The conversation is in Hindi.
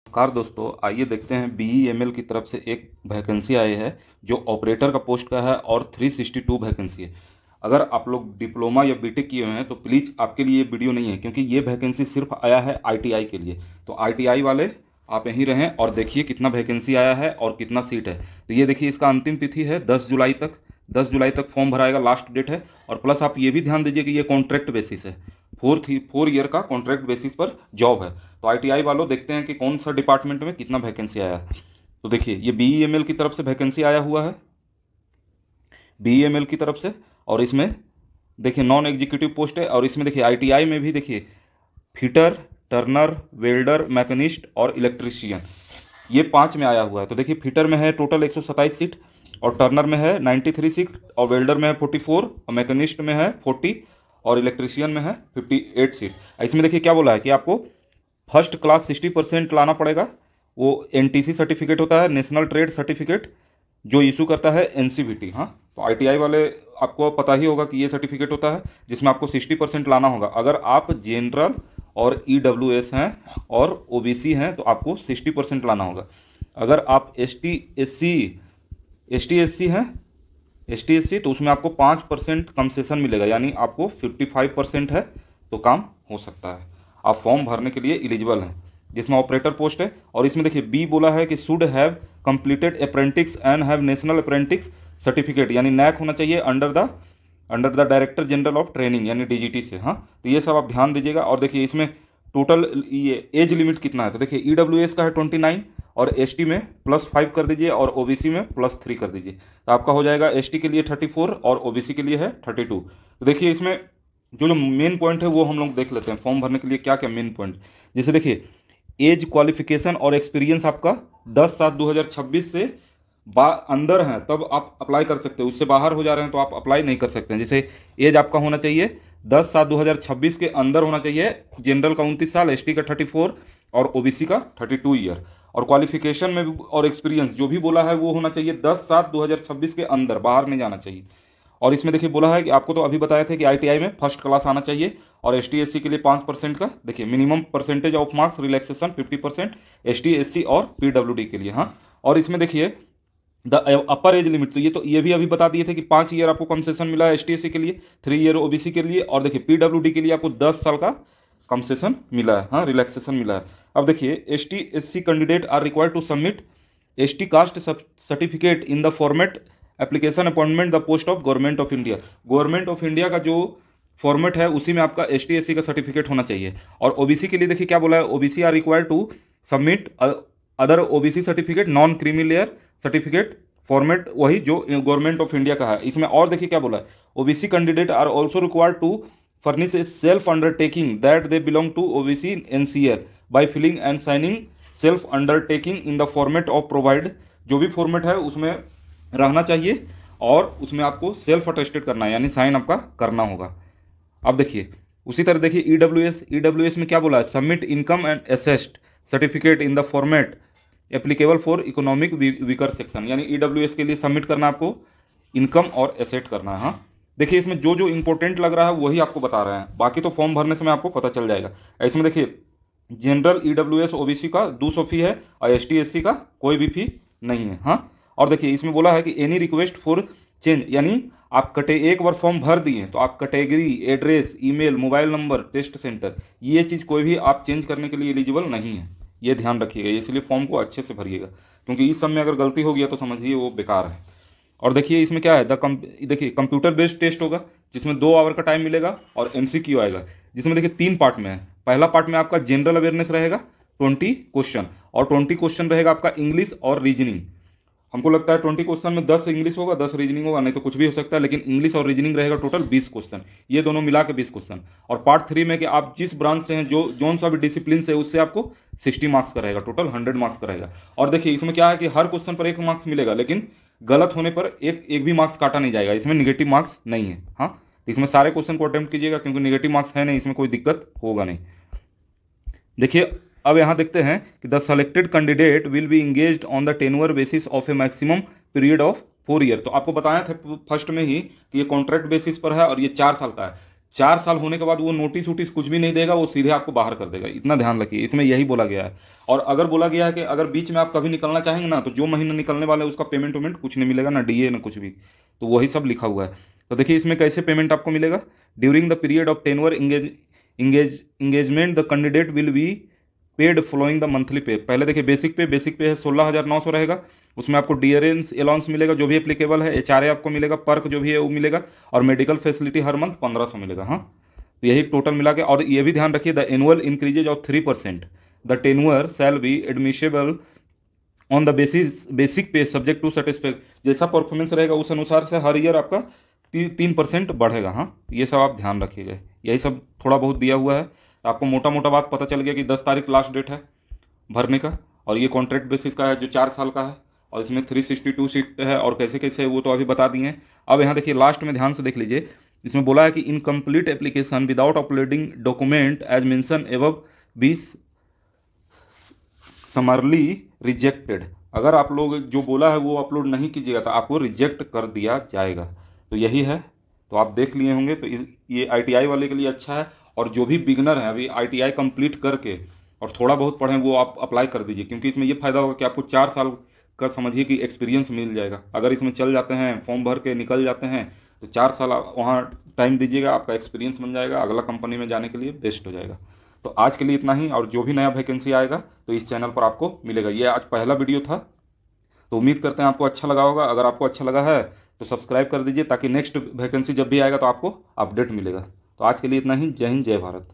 कार दोस्तों, आइए देखते हैं BEML की तरफ से एक वैकेंसी आई है जो ऑपरेटर का पोस्ट का है और 362 वैकेंसी है। अगर आप लोग डिप्लोमा या बीटेक किए हुए हैं तो प्लीज़ आपके लिए ये वीडियो नहीं है, क्योंकि ये वैकेंसी सिर्फ आया है ITI के लिए। तो ITI वाले आप यहीं रहें और देखिए कितना वैकेंसी आया है और कितना सीट है। तो ये देखिए, इसका अंतिम तिथि है 10 जुलाई तक। 10 जुलाई तक फॉर्म भराएगा, लास्ट डेट है। और प्लस आप ये भी ध्यान दीजिए कि ये कॉन्ट्रैक्ट बेसिस है, 4 ईयर का कॉन्ट्रैक्ट बेसिस पर जॉब है। तो ITI वालों, देखते हैं कि कौन सा डिपार्टमेंट में कितना वैकेंसी आया है। तो देखिए, ये BEML की तरफ से वैकेंसी आया हुआ है, BEML की तरफ से। और इसमें देखिए नॉन एग्जीक्यूटिव पोस्ट है। और इसमें देखिए ITI में भी देखिए फिटर, टर्नर, वेल्डर, मैकेनिस्ट और इलेक्ट्रीशियन, ये 5 में आया हुआ है। तो देखिए, फिटर में है टोटल 127 सीट, और टर्नर में है 93 सीट, और वेल्डर में है 44, और मैकेनिस्ट में है 40, और इलेक्ट्रीशियन में है 58 सीट। इसमें देखिए क्या बोला है कि आपको फर्स्ट क्लास 60% लाना पड़ेगा। वो NTC सर्टिफिकेट होता है, नेशनल ट्रेड सर्टिफिकेट, जो इशू करता है NCVT। हाँ, तो ITI वाले, आपको पता ही होगा कि ये सर्टिफिकेट होता है जिसमें आपको 60% लाना होगा। अगर आप जनरल और EWS हैं और OBC हैं तो आपको 60% लाना होगा। अगर आप ST SC हैं, ST SC, तो उसमें आपको 5% कंसेशन मिलेगा, यानी आपको 55% है तो काम हो सकता है। आप फॉर्म भरने के लिए एलिजिबल हैं, जिसमें ऑपरेटर पोस्ट है। और इसमें देखिए बी बोला है कि should have completed apprentice and have national apprentice certificate, यानी नैक होना चाहिए under the director general of training, यानी DGT से। हाँ, तो ये सब आप ध्यान दीजिएगा। और देखिए इसमें टोटल ये एज लिमिट कितना है। तो देखिए EWS का है 29, और ST में +5 कर दीजिए, और OBC में +3 कर दीजिए, तो आपका हो जाएगा ST के लिए 34 और OBC के लिए है 32। तो देखिए इसमें जो जो मेन पॉइंट है वो हम लोग देख लेते हैं, फॉर्म भरने के लिए क्या क्या मेन पॉइंट। जैसे देखिए, एज, क्वालिफिकेशन और एक्सपीरियंस आपका 10/7/2026 से अंदर हैं तब आप अप्लाई कर सकते हैं। उससे बाहर हो जा रहे हैं तो आप अप्लाई नहीं कर सकते हैं। जैसे एज आपका होना चाहिए 10/7/2026 के अंदर होना चाहिए। जनरल का 29 साल, ST का 34, और OBC का 32 ईयर। और क्वालिफिकेशन में भी और एक्सपीरियंस जो भी बोला है वो होना चाहिए 10/7/2026 के अंदर, बाहर नहीं जाना चाहिए। और इसमें देखिए बोला है कि आपको तो अभी बताया था कि ITI में फर्स्ट क्लास आना चाहिए, और ST SC के लिए 5% का देखिए minimum percentage of marks relaxation 50% ST SC और PWD के लिए। हाँ, और इसमें देखिए द अपर एज लिमिट, तो ये भी अभी बता दिए थे कि 5 ईयर आपको कंसेशन मिला है ST SC के लिए, 3 ईयर OBC के लिए, और देखिए PWD के लिए आपको 10 साल का कंसेशन मिला है। हाँ, रिलैक्सेशन मिला है। अब देखिए ST SC candidate are required to submit ST caste certificate in the format application appointment the post of government of India. Government of India का जो फॉर्मेट है उसी में आपका ST SC का सर्टिफिकेट होना चाहिए। और OBC के लिए देखिए क्या बोला है, OBC are required to submit other OBC certificate, non creamy layer certificate format, वही जो गवर्नमेंट ऑफ इंडिया का है। इसमें और देखिए क्या बोला है, OBC candidate are also required to furnish a self undertaking that they belong to OBC NCR by filling and signing self undertaking in the format of provide. जो भी फॉर्मेट है उसमें रहना चाहिए, और उसमें आपको सेल्फ अटेस्टेड करना है, यानी साइन आपका करना होगा। अब देखिए उसी तरह देखिए EWS में क्या बोला है, submit income and asset certificate in the format applicable for economic weaker section, यानी EWS के लिए सबमिट करना आपको इनकम और एसेट करना है। हाँ, देखिए इसमें जो जो इंपॉर्टेंट लग रहा है वही आपको बता रहे हैं, बाकी तो फॉर्म भरने समय आपको पता चल जाएगा। इसमें देखिए जनरल EWS OBC का 200 फी है, और ST SC का कोई भी फी नहीं है। हाँ, और देखिए इसमें बोला है कि एनी रिक्वेस्ट फॉर चेंज, यानी आप एक बार फॉर्म भर दिए तो आप category, address, email, mobile number, test centre, ये चीज़ कोई भी आप चेंज करने के लिए एलिजिबल नहीं है। ये ध्यान रखिएगा, इसलिए फॉर्म को अच्छे से भरिएगा, क्योंकि इस सब में अगर गलती हो गया तो समझिए वो बेकार है। और देखिए इसमें क्या है, देखिए कंप्यूटर बेस्ड टेस्ट होगा जिसमें 2 आवर का टाइम मिलेगा, और MCQ आएगा जिसमें देखिए 3 पार्ट में है। पहला पार्ट में आपका जनरल अवेयरनेस रहेगा 20 क्वेश्चन, और 20 क्वेश्चन रहेगा आपका इंग्लिश और रीजनिंग। हमको लगता है 20 क्वेश्चन में 10 इंग्लिश होगा, 10 रीजनिंग होगा, नहीं तो कुछ भी हो सकता है, लेकिन इंग्लिश और रीजनिंग रहेगा टोटल 20 क्वेश्चन, ये दोनों मिला के 20 क्वेश्चन। और पार्ट 3 में कि आप जिस ब्रांच से हैं, जो जोन सा भी डिसिप्लिन से, उससे आपको 60 मार्क्स का रहेगा, टोटल 100 मार्क्स का रहेगा। और देखिए इसमें क्या है कि हर क्वेश्चन पर 1 मार्क्स मिलेगा, लेकिन गलत होने पर एक भी मार्क्स काटा नहीं जाएगा, इसमें निगेटिव मार्क्स नहीं है। हाँ, तो इसमें सारे क्वेश्चन को अटेम्प्ट कीजिएगा, क्योंकि निगेटिव मार्क्स है नहीं, इसमें कोई दिक्कत होगा नहीं। देखिए अब यहाँ देखते हैं कि the selected candidate will be engaged on the tenure basis of A maximum period of 4 year. तो आपको बताया था फर्स्ट में ही कि ये कॉन्ट्रैक्ट बेसिस पर है और ये 4 साल का है। 4 साल होने के बाद वो नोटिस वोटिस कुछ भी नहीं देगा, वो सीधे आपको बाहर कर देगा। इतना ध्यान रखिए, इसमें यही बोला गया है। और अगर बोला गया है कि अगर बीच में आप कभी निकलना चाहेंगे ना, तो जो महीना निकलने वाला है उसका पेमेंट वेमेंट कुछ नहीं मिलेगा, ना डीए ना कुछ भी। तो वही सब लिखा हुआ है। तो देखिए इसमें कैसे पेमेंट आपको मिलेगा। During the period of tenure engagement the candidate will be paid following the monthly पे। पहले देखिए बेसिक पे है 16,900 रहेगा। उसमें आपको डियरेंस अलाउंस मिलेगा जो भी एप्लीकेबल है, एचआरए आपको मिलेगा, पर्क जो भी है वो मिलेगा, और मेडिकल फैसिलिटी हर मंथ 1500 मिलेगा। हाँ, तो यही टोटल मिला के। और ये भी ध्यान रखिए, the annual increases of 3%, the tenure shall be admissible on the basic पे सब्जेक्ट टू सेटिस्फेक्ट। जैसा परफॉर्मेंस रहेगा उस अनुसार से हर ईयर आपका 3% बढ़ेगा। हाँ, ये सब आप ध्यान रखिएगा। यही सब थोड़ा बहुत दिया हुआ है। आपको मोटा मोटा बात पता चल गया कि 10 तारीख लास्ट डेट है भरने का, और ये कॉन्ट्रैक्ट बेसिस का है जो 4 साल का है, और इसमें 362 सीट है, और कैसे कैसे है वो तो अभी बता दिए हैं। अब यहाँ देखिए लास्ट में ध्यान से देख लीजिए, इसमें बोला है कि incomplete application without uploading document as mentioned above be summarily rejected. अगर आप लोग जो बोला है वो अपलोड नहीं कीजिएगा तो आपको रिजेक्ट कर दिया जाएगा। तो यही है। तो आप देख लिए होंगे। तो ये आईटीआई वाले के लिए अच्छा है, और जो भी बिगनर हैं अभी आईटीआई कंप्लीट करके और थोड़ा बहुत पढ़ें वो आप अप्लाई कर दीजिए, क्योंकि इसमें ये फ़ायदा होगा कि आपको 4 साल का समझिए कि एक्सपीरियंस मिल जाएगा। अगर इसमें चल जाते हैं, फॉर्म भर के निकल जाते हैं, तो 4 साल आप वहाँ टाइम दीजिएगा, आपका एक्सपीरियंस बन जाएगा, अगला कंपनी में जाने के लिए बेस्ट हो जाएगा। तो आज के लिए इतना ही, और जो भी नया वैकेंसी आएगा तो इस चैनल पर आपको मिलेगा। ये आज पहला वीडियो था, तो उम्मीद करते हैं आपको अच्छा लगा होगा। अगर आपको अच्छा लगा है तो सब्सक्राइब कर दीजिए, ताकि नेक्स्ट वैकेंसी जब भी आएगा तो आपको अपडेट मिलेगा। तो आज के लिए इतना ही। जय हिंद, जय भारत।